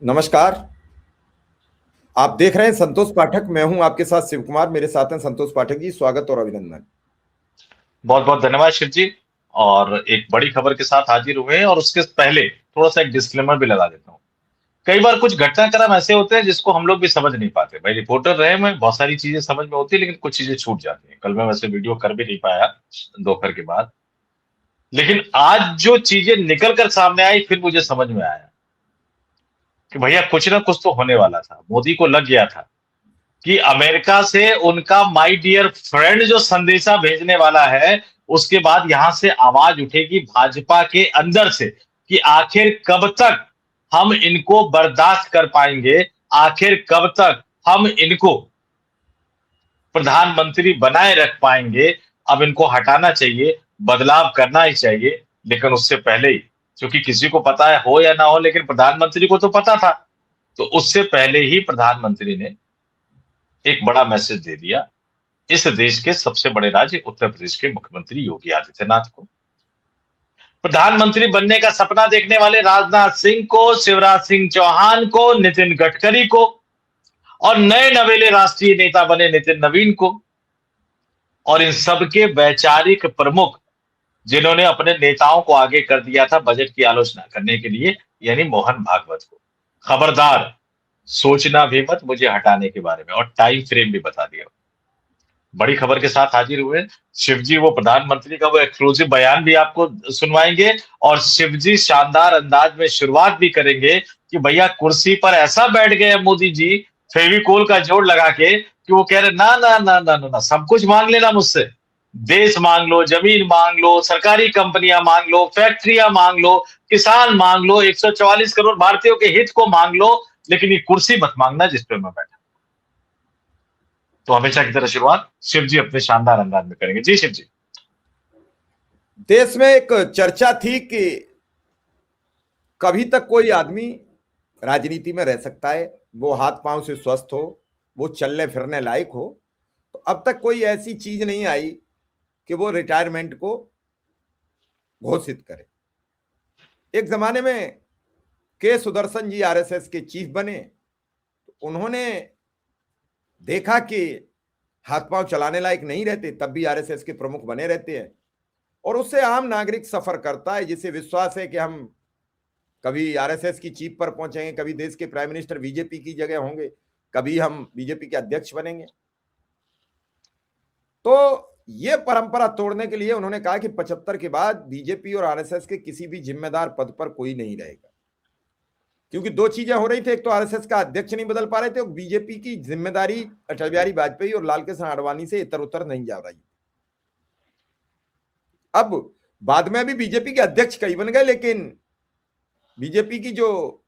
नमस्कार। आप देख रहे हैं संतोष पाठक। मैं हूं आपके साथ शिव कुमार। मेरे साथ हैं संतोष पाठक जी। स्वागत और अभिनंदन। बहुत बहुत धन्यवाद शिव जी। और एक बड़ी खबर के साथ हाजिर हुए हैं और उसके पहले थोड़ा सा एक डिस्क्लेमर भी लगा देता हूँ। कई बार कुछ घटनाक्रम ऐसे होते हैं जिसको हम लोग भी समझ नहीं पाते। भाई रिपोर्टर रहे में बहुत सारी चीजें समझ में होती है, लेकिन कुछ चीजें छूट जाती हैं। कल मैं वैसे वीडियो कर भी नहीं पाया दोपहर के बाद, लेकिन आज जो चीजें निकल कर सामने आई फिर मुझे समझ में आया कि भैया कुछ ना कुछ तो होने वाला था। मोदी को लग गया था कि अमेरिका से उनका माय डियर फ्रेंड जो संदेशा भेजने वाला है, उसके बाद यहां से आवाज उठेगी भाजपा के अंदर से कि आखिर कब तक हम इनको बर्दाश्त कर पाएंगे, आखिर कब तक हम इनको प्रधानमंत्री बनाए रख पाएंगे। अब इनको हटाना चाहिए, बदलाव करना ही चाहिए। लेकिन उससे पहले ही, क्योंकि किसी को पता है हो या ना हो, लेकिन प्रधानमंत्री को तो पता था, तो उससे पहले ही प्रधानमंत्री ने एक बड़ा मैसेज दे दिया इस देश के सबसे बड़े राज्य उत्तर प्रदेश के मुख्यमंत्री योगी आदित्यनाथ को। प्रधानमंत्री बनने का सपना देखने वाले राजनाथ सिंह को, शिवराज सिंह चौहान को, नितिन गडकरी को और नए नवेले राष्ट्रीय नेता बने नितिन नवीन को, और इन सबके वैचारिक प्रमुख जिन्होंने अपने नेताओं को आगे कर दिया था बजट की आलोचना करने के लिए, यानी मोहन भागवत को। खबरदार, सोचना भी मत मुझे हटाने के बारे में, और टाइम फ्रेम भी बता दिया। बड़ी खबर के साथ हाजिर हुए शिव जी। वो प्रधानमंत्री का वो एक्सक्लूसिव बयान भी आपको सुनवाएंगे, और शिव जी शानदार अंदाज में शुरुआत भी करेंगे कि भैया कुर्सी पर ऐसा बैठ गए मोदी जी, फेविकोल का जोड़ लगा के, कि वो कह रहे ना ना ना ना ना, ना सब कुछ मांग लेना मुझसे। देश मांग लो, जमीन मांग लो, सरकारी कंपनियां मांग लो, फैक्ट्रियां मांग लो, किसान मांग लो, 144 करोड़ भारतीयों के हित को मांग लो, लेकिन ये कुर्सी मत मांगना जिस पे मैं बैठा। तो हमेशा की तरह शुरुआत शिव जी अपने शानदार अंदाज में करेंगे। जी शिव जी। देश में एक चर्चा थी कि कभी तक कोई आदमी राजनीति में रह सकता है, वो हाथ पांव से स्वस्थ हो, वो चलने फिरने लायक हो। तो अब तक कोई ऐसी चीज नहीं आई कि वो रिटायरमेंट को घोषित करे। एक जमाने में के सुदर्शन जी आरएसएस के चीफ बने, तो उन्होंने देखा कि हाथ पांव चलाने लायक नहीं रहते, तब भी आरएसएस के प्रमुख बने रहते हैं। और उससे आम नागरिक सफर करता है, जिसे विश्वास है कि हम कभी आरएसएस की चीफ पर पहुंचेंगे, कभी देश के प्राइम मिनिस्टर बीजेपी की जगह होंगे, कभी हम बीजेपी के अध्यक्ष बनेंगे। तो ये परंपरा तोड़ने के लिए उन्होंने कहा कि 75 के बाद बीजेपी और आरएसएस के किसी भी जिम्मेदार पद पर कोई नहीं रहेगा। क्योंकि दो चीजें हो रही थी, एक तो आरएसएस का अध्यक्ष नहीं बदल पा रहे थे, और बीजेपी की जिम्मेदारी अटल बिहारी वाजपेयी और लाल कृष्ण आडवाणी से इतर उतर नहीं जा रही। अब बाद में भी बीजेपी के अध्यक्ष कई बन गए, लेकिन बीजेपी की जो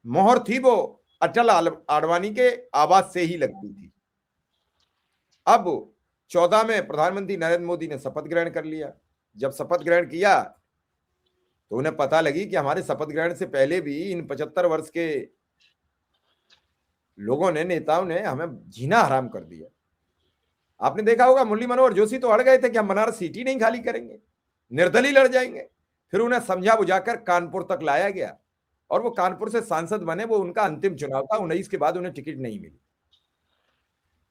मोहर थी वो अटल आडवाणी के आवाज से ही लगती थी। अब 14 में प्रधानमंत्री नरेंद्र मोदी ने शपथ ग्रहण कर लिया। जब शपथ ग्रहण किया तो उन्हें पता लगी कि हमारे शपथ ग्रहण से पहले भी इन 75 वर्ष के लोगों ने, नेताओं ने हमें जीना हराम कर दिया। आपने देखा होगा मुरली मनोहर जोशी तो अड़ गए थे कि हम बनारस सीट ही नहीं खाली करेंगे, निर्दलीय लड़ जाएंगे। फिर उन्हें समझा बुझाकर कानपुर तक लाया गया, और वो कानपुर से सांसद बने। वो उनका अंतिम चुनाव था, 19 के बाद उन्हें टिकट नहीं मिली।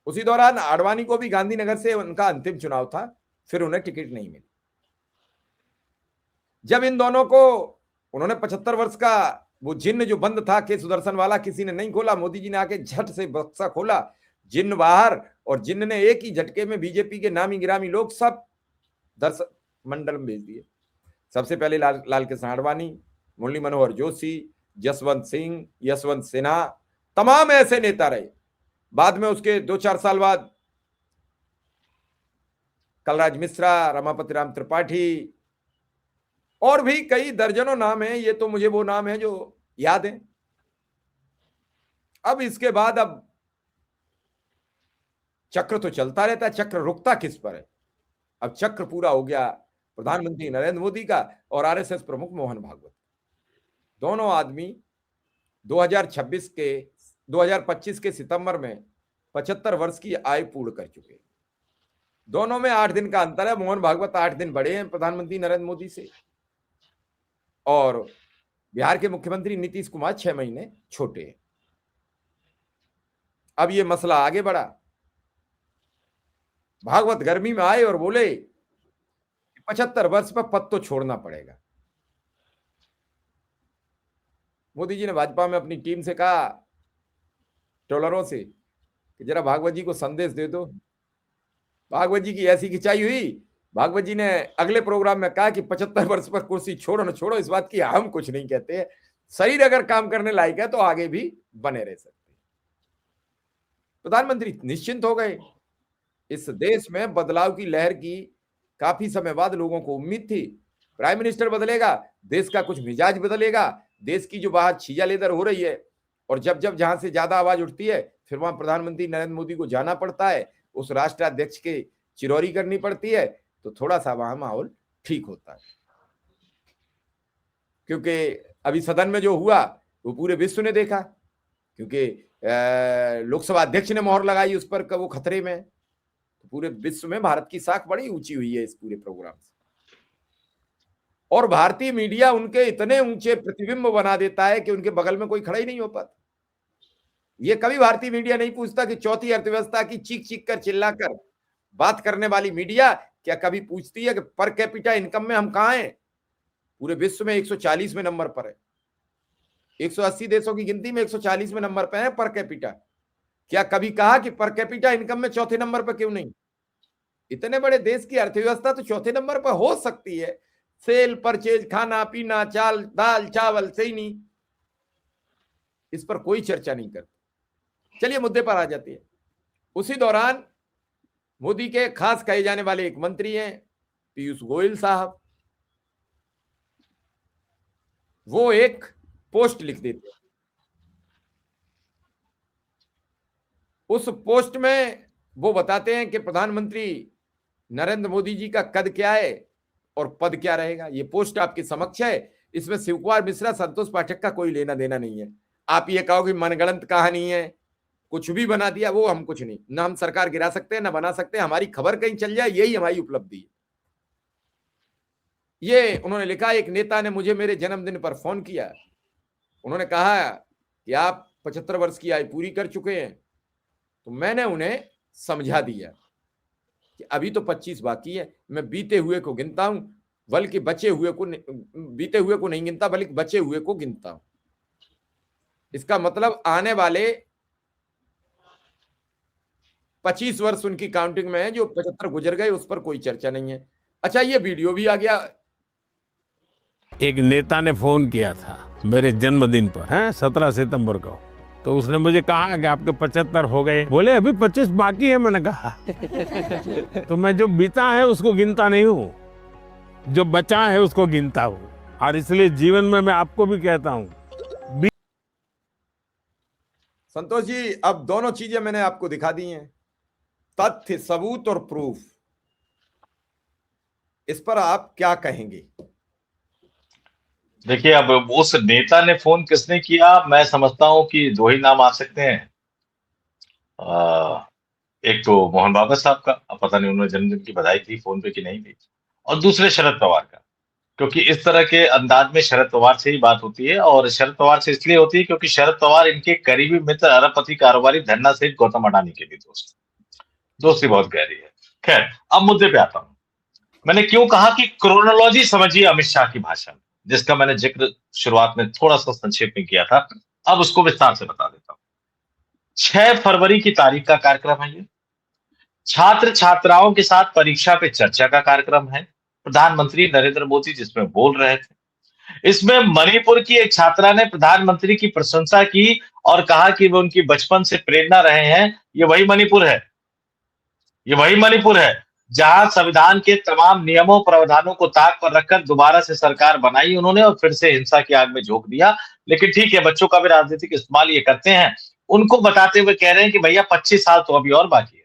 उसी दौरान आडवाणी को भी गांधीनगर से उनका अंतिम चुनाव था, फिर उन्हें टिकट नहीं मिली। जब इन दोनों को उन्होंने 75 वर्ष का वो जिन्न जो बंद था के सुदर्शन वाला, किसी ने नहीं खोला, मोदी जी ने आके झट से बक्सा खोला, जिन्न बाहर, और जिन्न ने एक ही झटके में बीजेपी के नामी गिरामी लोग सब दर्शक मंडल में भेज दिए। सबसे पहले लाल कृष्ण आडवाणी, मुरली मनोहर जोशी, जसवंत सिंह, यशवंत सिन्हा, तमाम ऐसे नेता रहे। बाद में उसके 2-4 साल बाद कलराज मिश्रा, रमापति राम त्रिपाठी, और भी कई दर्जनों नाम हैं। ये तो मुझे वो नाम है जो याद है। अब इसके बाद अब चक्र तो चलता रहता है, चक्र रुकता किस पर है। अब चक्र पूरा हो गया प्रधानमंत्री नरेंद्र मोदी का और आरएसएस प्रमुख मोहन भागवत। दोनों आदमी 2025 के सितंबर में 75 वर्ष की आयु पूर्ण कर चुके। दोनों में 8 दिन का अंतर है। मोहन भागवत 8 दिन बड़े हैं प्रधानमंत्री नरेंद्र मोदी से, और बिहार के मुख्यमंत्री नीतीश कुमार 6 महीने छोटे हैं। अब ये मसला आगे बढ़ा, भागवत गर्मी में आए और बोले 75 वर्ष पर पद तो छोड़ना पड़ेगा। मोदी जी ने भाजपा में अपनी टीम से कहा, ट्रोलरों से, कि जरा भागवत जी को संदेश दे दो। भागवत जी की ऐसी खिंचाई हुई, भागवत जी ने अगले प्रोग्राम में कहा कि 75 वर्ष पर कुर्सी छोड़ो न छोड़ो, इस बात की हम कुछ नहीं कहते। शरीर अगर काम करने लायक है तो आगे भी बने रह सकते। प्रधानमंत्री निश्चिंत हो गए। इस देश में बदलाव की लहर की काफी समय बाद लोगों को उम्मीद थी, प्राइम मिनिस्टर बदलेगा, देश का कुछ मिजाज बदलेगा, देश की जो बाहर छीजा लेदर हो रही है और जब जब जहां से ज्यादा आवाज उठती है फिर वहां प्रधानमंत्री नरेंद्र मोदी को जाना पड़ता है, उस राष्ट्राध्यक्ष के चिरौरी करनी पड़ती है, तो थोड़ा सा वहां माहौल ठीक होता है। क्योंकि अभी सदन में जो हुआ वो पूरे विश्व ने देखा, क्योंकि लोकसभा अध्यक्ष ने मोहर लगाई उस पर, वो खतरे में, तो पूरे विश्व में भारत की साख बड़ी ऊंची हुई है इस पूरे प्रोग्राम से। और भारतीय मीडिया उनके इतने ऊंचे प्रतिबिंब बना देता है कि उनके बगल में कोई खड़ा ही नहीं हो पाता। ये कभी भारतीय मीडिया नहीं पूछता कि चौथी अर्थव्यवस्था की चीख चीख कर चिल्लाकर बात करने वाली मीडिया क्या कभी पूछती है कि पर कैपिटा इनकम में हम कहां हैं? पूरे विश्व में 140वें नंबर पर है, 180 देशों की गिनती में 140वें नंबर पर है पर कैपिटा। क्या कभी कहा कि पर कैपिटा इनकम में चौथे नंबर पर क्यों नहीं? इतने बड़े देश की अर्थव्यवस्था तो चौथे नंबर पर हो सकती है, सेल परचेज, खाना पीना, चाल दाल चावल चीनी, इस पर कोई चर्चा नहीं करती। चलिए मुद्दे पर आ जाती है। उसी दौरान मोदी के खास कहे जाने वाले एक मंत्री हैं पीयूष गोयल साहब, वो एक पोस्ट लिख देते हैं। उस पोस्ट में वो बताते हैं कि प्रधानमंत्री नरेंद्र मोदी जी का कद क्या है और पद क्या रहेगा। ये पोस्ट आपके समक्ष है। इसमें शिव कुमार मिश्रा, संतोष पाठक का कोई लेना देना नहीं है। आप ये कहो कि मनगढ़ंत कहानी है, कुछ भी बना दिया, वो हम कुछ नहीं, ना हम सरकार गिरा सकते हैं ना बना सकते हैं, हमारी खबर कहीं चल जाए यही हमारी उपलब्धि है। ये उन्होंने लिखा, एक नेता ने मुझे मेरे जन्मदिन पर फोन किया, उन्होंने कहा कि आप 75 वर्ष की आयु पूरी कर चुके हैं, तो मैंने उन्हें समझा दिया कि अभी तो 25 बाकी है, मैं बीते हुए को गिनता हूं, बल्कि बीते हुए को नहीं गिनता बल्कि बचे हुए को गिनता हूं। इसका मतलब आने वाले 25 वर्ष उनकी काउंटिंग में है, जो 75 गुजर गए उस पर कोई चर्चा नहीं है। अच्छा, ये वीडियो भी आ गया। एक नेता ने फोन किया था मेरे जन्मदिन पर, है 17 सितंबर को, तो उसने मुझे कहा कि आपके 75 हो गए, बोले अभी 25 बाकी है। मैंने कहा तो मैं जो बीता है उसको गिनता नहीं हूँ, जो बचा है उसको गिनता हूँ। और इसलिए जीवन में मैं आपको भी कहता हूँ। संतोष जी, अब दोनों चीजें मैंने आपको दिखा दी हैं, तथ्य, सबूत और प्रूफ। इस पर आप क्या कहेंगे? देखिए, अब उस नेता ने फोन किसने किया, मैं समझता हूं कि दो ही नाम आ सकते हैं। एक तो मोहन बाबा साहब का, अब पता नहीं उन्होंने जन्मदिन की बधाई दी फोन पे कि नहीं दी, और दूसरे शरद पवार का, क्योंकि इस तरह के अंदाज में शरद पवार से ही बात होती है। और शरद पवार से इसलिए होती है क्योंकि शरद पवार इनके करीबी मित्र, अरबपति कारोबारी धन्ना सेठ गौतम अडानी के भी दोस्ती बहुत गहरी है। खैर, अब मुद्दे पे आता हूं। मैंने क्यों कहा कि क्रोनोलॉजी समझिए अमित शाह की भाषा में, जिसका मैंने जिक्र शुरुआत में थोड़ा सा संक्षेप में किया था, अब उसको विस्तार से बता देता हूं। 6 फरवरी की तारीख का कार्यक्रम है ये। छात्र छात्राओं के साथ परीक्षा पे चर्चा का कार्यक्रम है, प्रधानमंत्री नरेंद्र मोदी जिसमें बोल रहे थे। इसमें मणिपुर की एक छात्रा ने प्रधानमंत्री की प्रशंसा की और कहा कि वो उनकी बचपन से प्रेरणा रहे हैं। ये वही मणिपुर है, ये वही मणिपुर है जहां संविधान के तमाम नियमों प्रावधानों को ताक पर रखकर दोबारा से सरकार बनाई उन्होंने और फिर से हिंसा की आग में झोंक दिया। लेकिन ठीक है, बच्चों का भी राजनीतिक इस्तेमाल ये करते हैं। उनको बताते हुए कह रहे हैं कि भैया 25 साल तो अभी और बाकी है,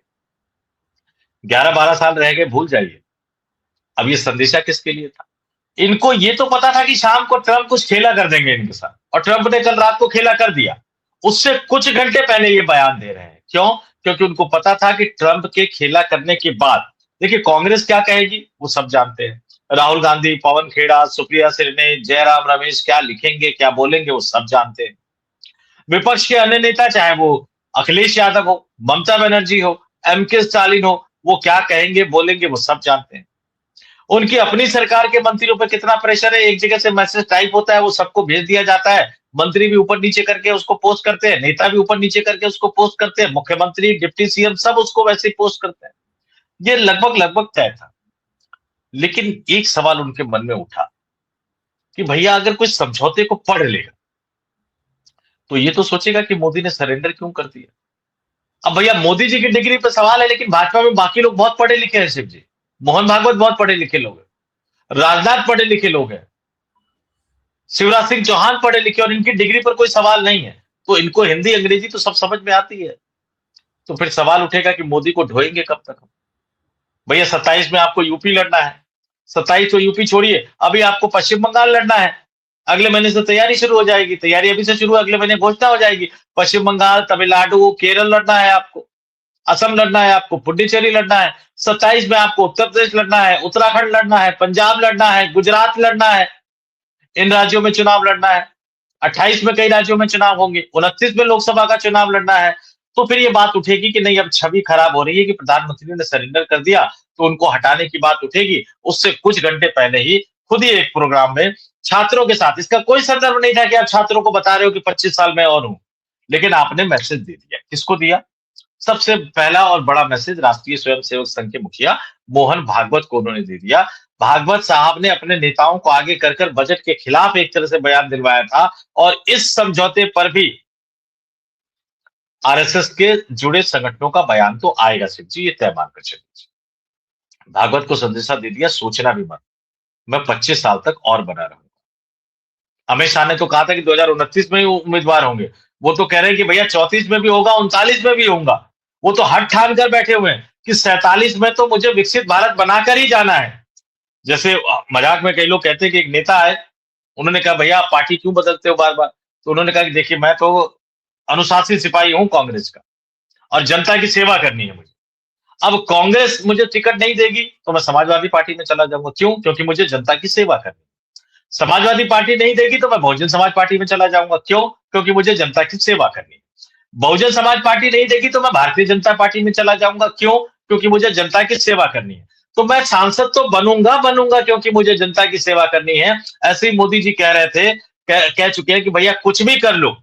11-12 साल रह गए, भूल जाइए। अब ये संदेशा किसके लिए था? इनको ये तो पता था कि शाम को ट्रंप कुछ खेला कर देंगे इनके साथ, और ट्रंप ने कल रात को खेला कर दिया। उससे कुछ घंटे पहले ये बयान दे रहे हैं। क्यों? क्योंकि उनको पता था कि ट्रंप के खेला करने के बाद, देखिए कांग्रेस क्या कहेगी वो सब जानते हैं, राहुल गांधी, पवन खेड़ा, सुप्रिया श्रीने, जयराम रमेश क्या लिखेंगे, क्या बोलेंगे, वो सब जानते हैं। विपक्ष के अन्य नेता, चाहे वो अखिलेश यादव हो, ममता बनर्जी हो, एम.के. स्टालिन हो, वो क्या कहेंगे, बोलेंगे, वो सब जानते हैं। उनकी अपनी सरकार के मंत्रियों पर कितना प्रेशर है, एक जगह से मैसेज टाइप होता है, वो सबको भेज दिया जाता है, मंत्री भी ऊपर नीचे करके उसको पोस्ट करते हैं, नेता भी ऊपर नीचे करके उसको पोस्ट करते हैं, मुख्यमंत्री, डिप्टी सीएम सब उसको वैसे ही पोस्ट करते हैं। ये लगभग लगभग तय था। लेकिन एक सवाल उनके मन में उठा कि भैया अगर कोई समझौते को पढ़ लेगा तो ये तो सोचेगा कि मोदी ने सरेंडर क्यों कर दिया। अब भैया मोदी जी की डिग्री पे सवाल है, लेकिन भाजपा में बाकी लोग बहुत पढ़े लिखे हैं शिव जी। मोहन भागवत बहुत पढ़े लिखे लोग हैं, राजनाथ पढ़े लिखे लोग हैं, शिवराज सिंह चौहान पढ़े लिखे, और इनकी डिग्री पर कोई सवाल नहीं है। तो इनको हिंदी अंग्रेजी तो सब समझ में आती है। तो फिर सवाल उठेगा कि मोदी को ढोएंगे कब तक हम। भैया 27 में आपको यूपी लड़ना है, 27 तो यूपी छोड़िए, अभी आपको पश्चिम बंगाल लड़ना है। अगले महीने से तैयारी शुरू हो जाएगी, तैयारी अभी से शुरू है, अगले महीने घोषणा हो जाएगी। पश्चिम बंगाल, तमिलनाडु, केरल लड़ना है आपको, असम लड़ना है आपको, पुडुचेरी लड़ना है। 27 में आपको उत्तर प्रदेश लड़ना है, उत्तराखंड लड़ना है, पंजाब लड़ना है, गुजरात लड़ना है। इन राज्यों में चुनाव लड़ना है। 28 में कई राज्यों में चुनाव होंगे, 29 में लोकसभा का चुनाव लड़ना है। तो फिर ये बात उठेगी कि नहीं, अब छवि खराब हो रही है कि प्रधानमंत्री ने सरेंडर कर दिया, तो उनको हटाने की बात उठेगी। उससे कुछ घंटे पहले ही खुद ही एक प्रोग्राम में छात्रों के साथ, इसका कोई संदर्भ नहीं था कि आप छात्रों को बता रहे हो कि 25 साल में और हूं, लेकिन आपने मैसेज दे दिया। किसको दिया? सबसे पहला और बड़ा मैसेज राष्ट्रीय स्वयंसेवक संघ के मुखिया मोहन भागवत को उन्होंने दे दिया। भागवत साहब ने अपने नेताओं को आगे कर बजट के खिलाफ एक तरह से बयान दिलवाया था, और इस समझौते पर भी आरएसएस के जुड़े संगठनों का बयान तो आएगा शिव जी, ये तय मानकर चलिए। भागवत को संदेशा दे दिया, सोचना भी मत, मैं 25 साल तक और बना रहूंगा। अमित शाह ने तो कहा था कि 2029 में ही उम्मीदवार होंगे, वो तो कह रहे हैं कि भैया 34 में भी होगा, 39 में भी होगा। वो तो हट ठान कर बैठे हुए हैं कि 47 में तो मुझे विकसित भारत बनाकर ही जाना है। जैसे मजाक में कई लोग कहते हैं कि एक नेता है, उन्होंने कहा भैया आप पार्टी क्यों बदलते हो बार बार, तो उन्होंने कहा कि देखिए मैं तो अनुशासित सिपाही हूं कांग्रेस का, और जनता की सेवा करनी है मुझे। अब कांग्रेस मुझे टिकट नहीं देगी तो मैं समाजवादी पार्टी में चला जाऊंगा। क्यों? क्योंकि मुझे जनता की सेवा करनी है। समाजवादी पार्टी नहीं देगी तो मैं बहुजन समाज पार्टी में चला जाऊंगा। क्यों? क्योंकि मुझे जनता की सेवा करनी है। बहुजन समाज पार्टी नहीं देगी तो मैं भारतीय जनता पार्टी में चला जाऊंगा। क्यों? क्योंकि मुझे जनता की सेवा करनी है। तो मैं सांसद तो बनूंगा बनूंगा क्योंकि मुझे जनता की सेवा करनी है। ऐसे ही मोदी जी कह रहे थे, कह चुके हैं कि भैया कुछ भी कर लो,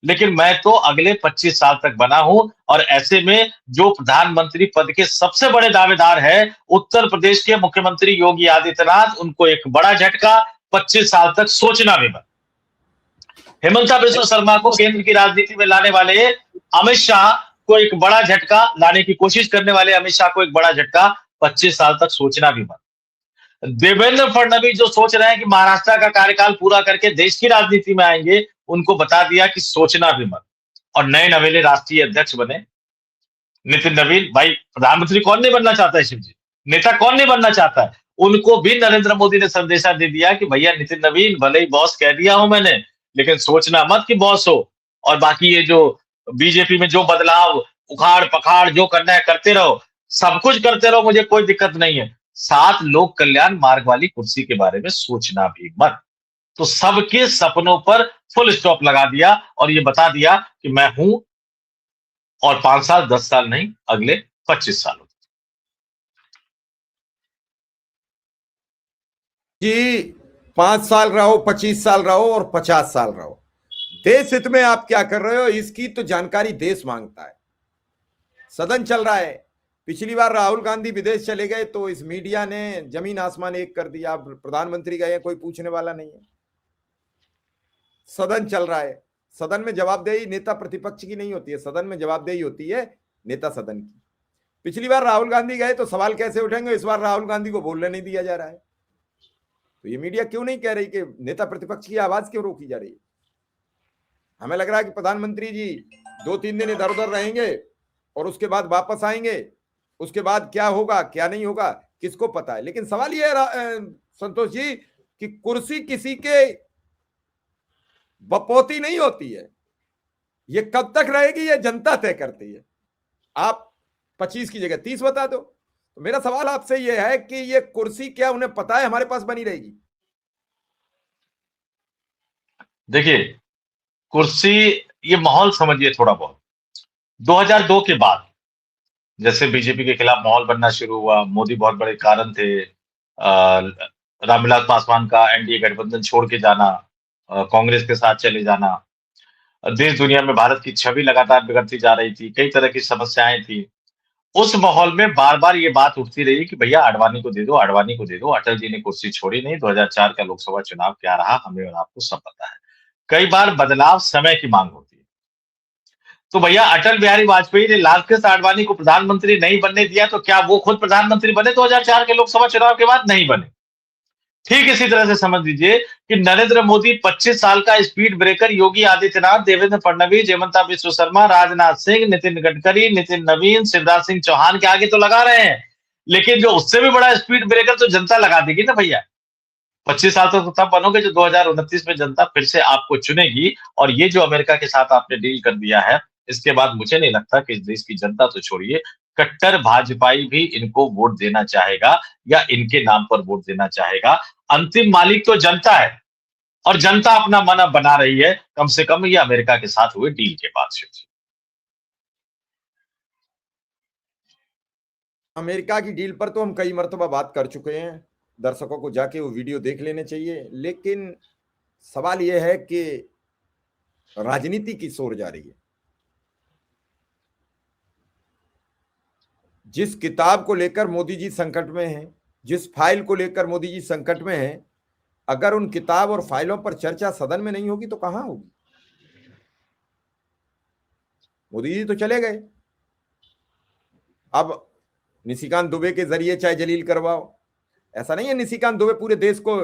लेकिन मैं तो अगले 25 साल तक बना हूं। और ऐसे में जो प्रधानमंत्री पद के सबसे बड़े दावेदार है उत्तर प्रदेश के मुख्यमंत्री योगी आदित्यनाथ, उनको एक बड़ा झटका, 25 साल तक सोचना भी मत। हेमंता बिश्व शर्मा को केंद्र की राजनीति में लाने वाले अमित शाह को एक बड़ा झटका, लाने की कोशिश करने वाले अमित शाह को एक बड़ा झटका, 25 साल तक सोचना भी मत। देवेंद्र फडणवीस जो सोच रहे हैं कि महाराष्ट्र का कार्यकाल पूरा करके देश की राजनीति में आएंगे, उनको बता दिया कि सोचना भी मत। और नए नवेले राष्ट्रीय अध्यक्ष बने नितिन नवीन। भाई प्रधानमंत्री कौन नहीं बनना चाहता है शिव जी, नेता कौन नहीं बनना चाहता है। उनको भी नरेंद्र मोदी ने संदेशा दे दिया कि भैया नितिन नवीन, भले ही बॉस कह दिया हूं मैंने, लेकिन सोचना मत कि बॉस हो, और बाकी ये जो बीजेपी में जो बदलाव, उखाड़ पखाड़ जो करना है करते रहो, सब कुछ करते रहो, मुझे कोई दिक्कत नहीं है। साथ लोक कल्याण मार्ग वाली कुर्सी के बारे में सोचना भी मत। तो सबके सपनों पर फुल स्टॉप लगा दिया और ये बता दिया कि मैं हूं, और 5 साल 10 साल नहीं, अगले 25 सालों। जी, 5 साल रहो, 25 साल रहो और 50 साल रहो, देश हित में आप क्या कर रहे हो इसकी तो जानकारी देश मांगता है। सदन चल रहा है, पिछली बार राहुल गांधी विदेश चले गए तो इस मीडिया ने जमीन आसमान एक कर दिया। प्रधानमंत्री गए, कोई पूछने वाला नहीं है। सदन चल रहा है, सदन में जवाबदेही नेता प्रतिपक्ष की नहीं होती है, सदन में जवाबदेही होती है नेता सदन की। पिछली बार राहुल गांधी गए तो सवाल कैसे उठेंगे, इस बार राहुल गांधी को बोलने नहीं दिया जा रहा है। तो ये मीडिया क्यों नहीं कह रही कि नेता प्रतिपक्ष की आवाज क्यों रोकी जा रही है? हमें लग रहा है कि प्रधानमंत्री जी 2-3 दिन इधर उधर रहेंगे और उसके बाद वापस आएंगे, उसके बाद क्या होगा क्या नहीं होगा किसको पता है। लेकिन सवाल ये है संतोष जी कि कुर्सी किसी के बपौती नहीं होती है, ये कब तक रहेगी ये जनता तय करती है। आप 25 की जगह 30 बता दो तो मेरा सवाल आपसे यह है कि ये कुर्सी क्या उन्हें पता है हमारे पास बनी रहेगी? देखिए, कुर्सी, ये माहौल समझिए थोड़ा बहुत। 2002 के बाद जैसे बीजेपी के खिलाफ माहौल बनना शुरू हुआ, मोदी बहुत बड़े कारण थे, रामविलास पासवान का एनडीए गठबंधन छोड़ के जाना, कांग्रेस के साथ चले जाना, देश दुनिया में भारत की छवि लगातार बिगड़ती जा रही थी, कई तरह की समस्याएं थी। उस माहौल में बार-बार ये बात उठती रही कि भैया आडवाणी को दे दो, आडवाणी को दे दो। अटल जी ने कुर्सी छोड़ी नहीं, 2004 का लोकसभा चुनाव क्या रहा हमें और आपको सब पता है। कई बार बदलाव समय की मांग होती है। तो भैया अटल बिहारी वाजपेयी ने लालकृष्ण आडवाणी को प्रधानमंत्री नहीं बनने दिया, तो क्या वो खुद प्रधानमंत्री बने 2004 के लोकसभा चुनाव के बाद? नहीं बने। ठीक इसी तरह से समझ लीजिए कि नरेंद्र मोदी 25 साल का स्पीड ब्रेकर योगी आदित्यनाथ, देवेंद्र फडणवीस, हेमंता बिश्व शर्मा, राजनाथ सिंह, नितिन गडकरी, नितिन नवीन, शिवराज सिंह चौहान के आगे तो लगा रहे हैं, लेकिन जो उससे भी बड़ा स्पीड ब्रेकर तो जनता लगा देगी ना भैया। 25 साल तो तब बनोगे जो 2029 में जनता फिर से आपको चुनेगी। और ये जो अमेरिका के साथ आपने डील कर दिया है, इसके बाद मुझे नहीं लगता कि इस देश की जनता तो छोड़िए, कट्टर भाजपाई भी इनको वोट देना चाहेगा या इनके नाम पर वोट देना चाहेगा। अंतिम मालिक तो जनता है और जनता अपना मन अब बना रही है, कम से कम ये अमेरिका के साथ हुए डील के बाद से। अमेरिका की डील पर तो हम कई मर्तबा बात कर चुके हैं, दर्शकों को जाके वो वीडियो देख लेने चाहिए। लेकिन सवाल यह है कि राजनीति किस ओर जा रही है? जिस किताब को लेकर मोदी जी संकट में हैं, जिस फाइल को लेकर मोदी जी संकट में हैं, अगर उन किताब और फाइलों पर चर्चा सदन में नहीं होगी तो कहां होगी? मोदी जी तो चले गए, अब निशिकांत दुबे के जरिए चाहे जलील करवाओ। ऐसा नहीं है निशिकांत दुबे पूरे देश को,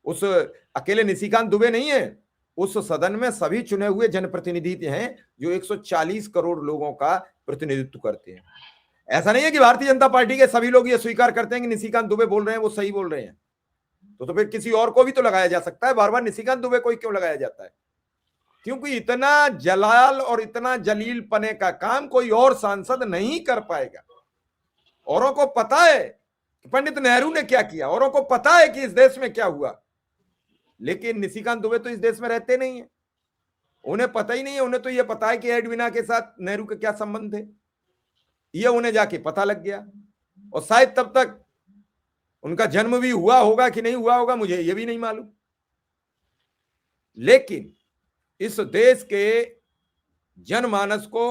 उस अकेले निशिकांत दुबे नहीं है, उस सदन में सभी चुने हुए जनप्रतिनिधि हैं जो 140 करोड़ लोगों का प्रतिनिधित्व करते हैं। ऐसा नहीं है कि भारतीय जनता पार्टी के सभी लोग ये स्वीकार करते हैं कि निशिकांत दुबे बोल रहे हैं वो सही बोल रहे हैं। तो फिर किसी और को भी तो लगाया जा सकता है, बार बार निशिकांत दुबे को ही क्यों लगाया जाता है? क्योंकि इतना जलाल और इतना जलील पने का काम कोई और सांसद नहीं कर पाएगा। औरों को पता है कि पंडित नेहरू ने क्या किया, औरों को पता है कि इस देश में क्या हुआ, लेकिन निशिकांत दुबे तो इस देश में रहते नहीं है, उन्हें पता ही नहीं है। उन्हें तो यह पता है कि एडविना के साथ नेहरू के क्या संबंध थे, यह उन्हें जाके पता लग गया। और शायद तब तक उनका जन्म भी हुआ होगा कि नहीं हुआ होगा, मुझे यह भी नहीं मालूम। लेकिन इस देश के जनमानस को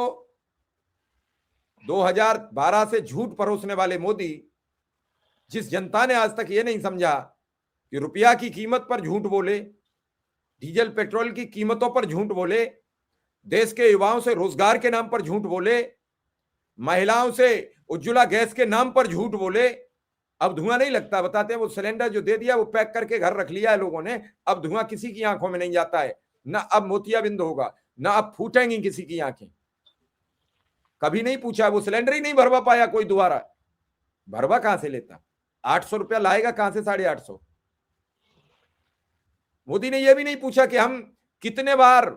2012 से झूठ परोसने वाले मोदी, जिस जनता ने आज तक यह नहीं समझा कि रुपया की कीमत पर झूठ बोले, डीजल पेट्रोल की कीमतों पर झूठ बोले, देश के युवाओं से रोजगार के नाम पर झूठ बोले, महिलाओं से उज्ज्वला गैस के नाम पर झूठ बोले। अब धुआं नहीं लगता, बताते हैं वो सिलेंडर जो दे दिया वो पैक करके घर रख लिया है लोगों ने, अब धुआं किसी की आंखों में नहीं जाता है, ना अब मोतियाबिंद होगा, ना अब फूटेंगी किसी की आंखें। कभी नहीं पूछा, वो सिलेंडर ही नहीं भरवा पाया कोई दोबारा, भरवा कहां से लेता? 800 रुपया लाएगा कहां से? 850। मोदी ने यह भी नहीं पूछा कि हम कितने बार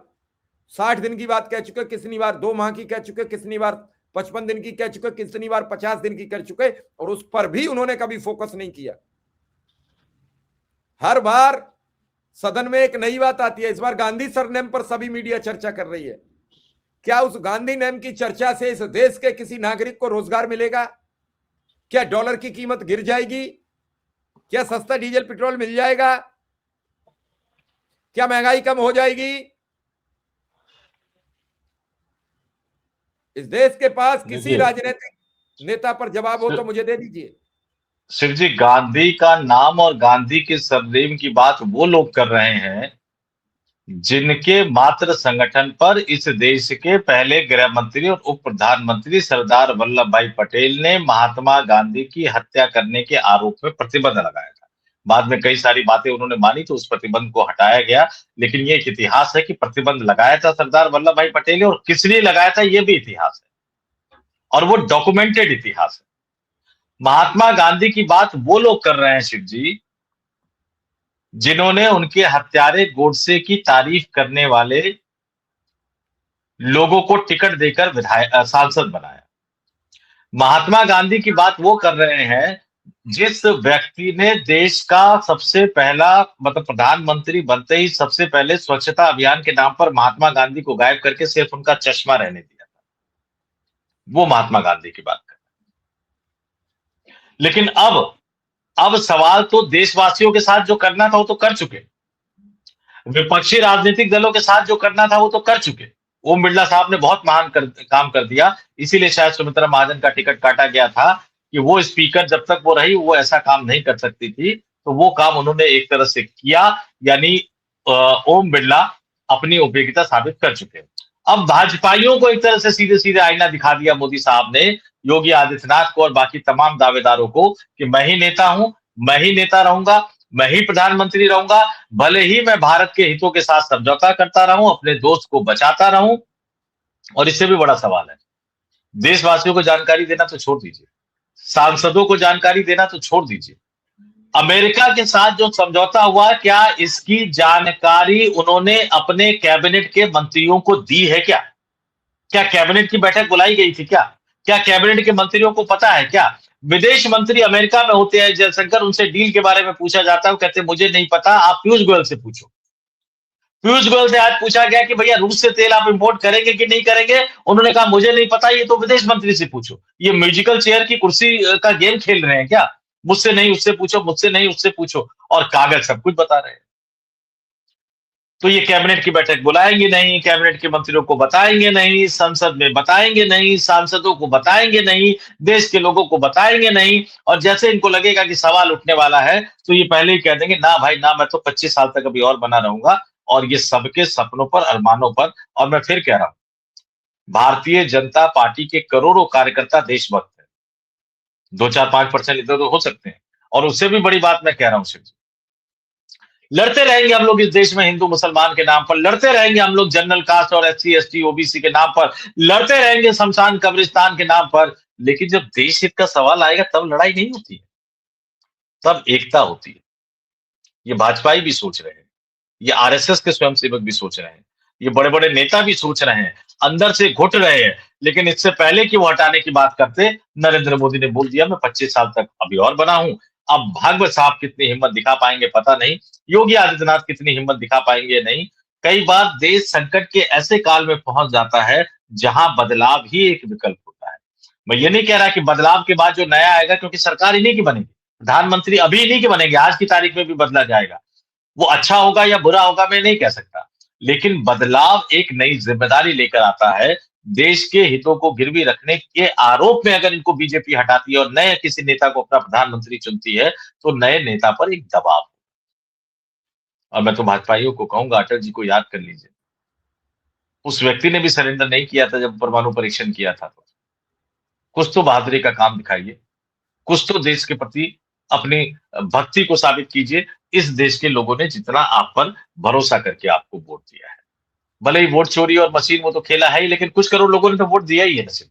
60 दिन की बात कह चुके, कितनी बार 2 माह की कह चुके, कितनी बार 55 दिन की कह चुके, कितनी बार 50 दिन की कर चुके, और उस पर भी उन्होंने कभी फोकस नहीं किया। हर बार सदन में एक नई बात आती है। इस बार गांधी सरनेम पर सभी मीडिया चर्चा कर रही है। क्या उस गांधी नेम की चर्चा से इस देश के किसी नागरिक को रोजगार मिलेगा? क्या डॉलर की कीमत गिर जाएगी? क्या सस्ता डीजल पेट्रोल मिल जाएगा? क्या महंगाई कम हो जाएगी? इस देश के पास किसी राजनीतिक नेता पर जवाब हो तो मुझे दे दीजिए। शिव जी, गांधी का नाम और गांधी के सरनेम की बात वो लोग कर रहे हैं जिनके मात्र संगठन पर इस देश के पहले गृह मंत्री और उप प्रधानमंत्री सरदार वल्लभ भाई पटेल ने महात्मा गांधी की हत्या करने के आरोप में प्रतिबंध लगाया था। बाद में कई सारी बातें उन्होंने मानी तो उस प्रतिबंध को हटाया गया, लेकिन ये एक इतिहास है कि प्रतिबंध लगाया था सरदार वल्लभ भाई पटेल ने, और किस लिए लगाया था ये भी इतिहास है और वो डॉक्यूमेंटेड इतिहास है। महात्मा गांधी की बात वो लोग कर रहे हैं शिव जी जिन्होंने उनके हत्यारे गोडसे की तारीफ करने वाले लोगों को टिकट देकर विधायक सांसद बनाया। महात्मा गांधी की बात वो कर रहे हैं जिस व्यक्ति ने देश का सबसे पहला मतलब प्रधानमंत्री बनते ही सबसे पहले स्वच्छता अभियान के नाम पर महात्मा गांधी को गायब करके सिर्फ उनका चश्मा रहने दिया था, वो महात्मा गांधी की बात कर। लेकिन अब सवाल तो देशवासियों के साथ जो करना था वो तो कर चुके, विपक्षी राजनीतिक दलों के साथ जो करना था वो तो कर चुके। ओम बिरला साहब ने बहुत महान काम कर दिया, इसीलिए शायद सुमित्रा महाजन का टिकट काटा गया था कि वो स्पीकर जब तक वो रही वो ऐसा काम नहीं कर सकती थी, तो वो काम उन्होंने एक तरह से किया, यानी ओम बिरला अपनी उपयोगिता साबित कर चुके हैं। अब भाजपाइयों को एक तरह से सीधे सीधे आईना दिखा दिया मोदी साहब ने, योगी आदित्यनाथ को और बाकी तमाम दावेदारों को, कि मैं ही नेता हूं, मैं ही नेता रहूंगा, मैं ही प्रधानमंत्री रहूंगा, भले ही मैं भारत के हितों के साथ समझौता करता रहूं, अपने दोस्त को बचाता रहूं। और इससे भी बड़ा सवाल है, देशवासियों को जानकारी देना तो छोड़ दीजिए, सांसदों को जानकारी देना तो छोड़ दीजिए, अमेरिका के साथ जो समझौता हुआ, क्या इसकी जानकारी उन्होंने अपने कैबिनेट के मंत्रियों को दी है क्या? क्या कैबिनेट की बैठक बुलाई गई थी क्या? क्या कैबिनेट के मंत्रियों को पता है क्या? विदेश मंत्री अमेरिका में होते हैं जयशंकर, उनसे डील के बारे में पूछा जाता है, वो कहते हैं मुझे नहीं पता, आप पीयूष गोयल से पूछो। पीयूष गोयल से आज पूछा गया कि भैया रूस से तेल आप इंपोर्ट करेंगे कि नहीं करेंगे, उन्होंने कहा मुझे नहीं पता, ये तो विदेश मंत्री से पूछो। ये म्यूजिकल चेयर की कुर्सी का गेम खेल रहे हैं क्या? मुझसे नहीं उससे पूछो, मुझसे नहीं उससे पूछो, और कागज सब कुछ बता रहे हैं। तो ये कैबिनेट की बैठक बुलाएंगे नहीं, कैबिनेट के मंत्रियों को बताएंगे नहीं, संसद में बताएंगे नहीं, सांसदों को बताएंगे नहीं, देश के लोगों को बताएंगे नहीं, और जैसे इनको लगेगा कि सवाल उठने वाला है तो ये पहले ही कह देंगे ना भाई ना, मैं तो 25 साल तक अभी और बना रहूंगा। और ये सबके सपनों पर, अरमानों पर, और मैं फिर कह रहा हूं, भारतीय जनता पार्टी के करोड़ों कार्यकर्ता देशभक्त है, 2-4-5% इधर उधर हो सकते हैं, और उससे भी बड़ी बात मैं कह रहा हूं शिव जी, लड़ते रहेंगे हम लोग इस देश में हिंदू मुसलमान के नाम पर, लड़ते रहेंगे हम लोग जनरल कास्ट और एससी एसटी ओबीसी के नाम पर, लड़ते रहेंगे शमशान कब्रिस्तान के नाम पर, लेकिन जब देश हित का सवाल आएगा तब लड़ाई नहीं होती है, तब एकता होती है। ये भाजपाई भी सोच रहे हैं, ये आरएसएस के स्वयंसेवक भी सोच रहे हैं, ये बड़े बड़े नेता भी सोच रहे हैं, अंदर से घुट रहे हैं, लेकिन इससे पहले कि वो हटाने की बात करते, नरेंद्र मोदी ने बोल दिया मैं 25 साल तक अभी और बना हूं। अब भागवत साहब कितनी हिम्मत दिखा पाएंगे पता नहीं, योगी आदित्यनाथ कितनी हिम्मत दिखा पाएंगे नहीं। कई बार देश संकट के ऐसे काल में पहुंच जाता है जहां बदलाव ही एक विकल्प होता है। मैं ये नहीं कह रहा कि बदलाव के बाद जो नया आएगा, क्योंकि सरकार इन्हीं की बनेगी, प्रधानमंत्री अभी इन्हीं के बनेंगे, आज की तारीख में भी बदला जाएगा, वो अच्छा होगा या बुरा होगा मैं नहीं कह सकता, लेकिन बदलाव एक नई जिम्मेदारी लेकर आता है। देश के हितों को गिरवी रखने के आरोप में अगर इनको बीजेपी हटाती है और नए किसी नेता को अपना प्रधानमंत्री चुनती है, तो नए नेता पर एक दबाव। और मैं तो भाजपाइयों को कहूंगा, अटल जी को याद कर लीजिए, उस व्यक्ति ने भी सरेंडर नहीं किया था जब परमाणु परीक्षण किया था, तो कुछ तो बहादुरी का काम दिखाइए, कुछ तो देश के प्रति अपनी भक्ति को साबित कीजिए। इस देश के लोगों ने जितना आप पर भरोसा करके आपको वोट दिया है, भले ही वोट चोरी और मशीन वो तो खेला है ही, लेकिन कुछ करोड़ लोगों ने तो वोट दिया ही है नसीब,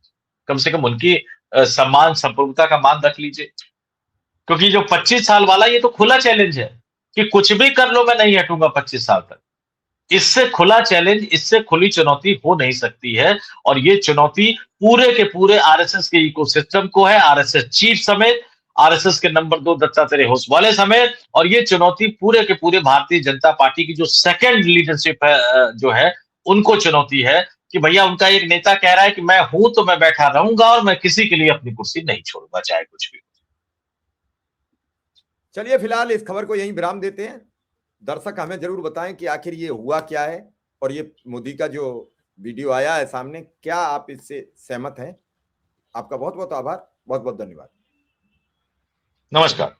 कम से कम उनकी सम्मान संप्रभुता का मान रख लीजिए। क्योंकि जो 25 साल वाला, ये तो खुला चैलेंज है कि कुछ भी कर लो मैं नहीं हटूंगा 25 साल तक। इससे खुला चैलेंज, इससे खुली चुनौती हो नहीं सकती है, और ये चुनौती पूरे के पूरे आरएसएस के इकोसिस्टम को है, आरएसएस चीफ समेत, आरएसएस के नंबर 2 दत्तात्रेय होसवाले समेत, और ये चुनौती पूरे के पूरे भारतीय जनता पार्टी की जो सेकंड लीडरशिप है जो है उनको चुनौती है, कि भैया उनका एक नेता कह रहा है कि मैं हूं तो मैं बैठा रहूंगा और मैं किसी के लिए अपनी कुर्सी नहीं छोड़ूंगा चाहे कुछ भी। चलिए फिलहाल इस खबर को यहीं विराम देते हैं। दर्शक हमें जरूर बताएं कि आखिर ये हुआ क्या है, और ये मोदी का जो वीडियो आया है सामने, क्या आप इससे सहमत हैं? आपका बहुत बहुत आभार, बहुत बहुत धन्यवाद। नमस्कार।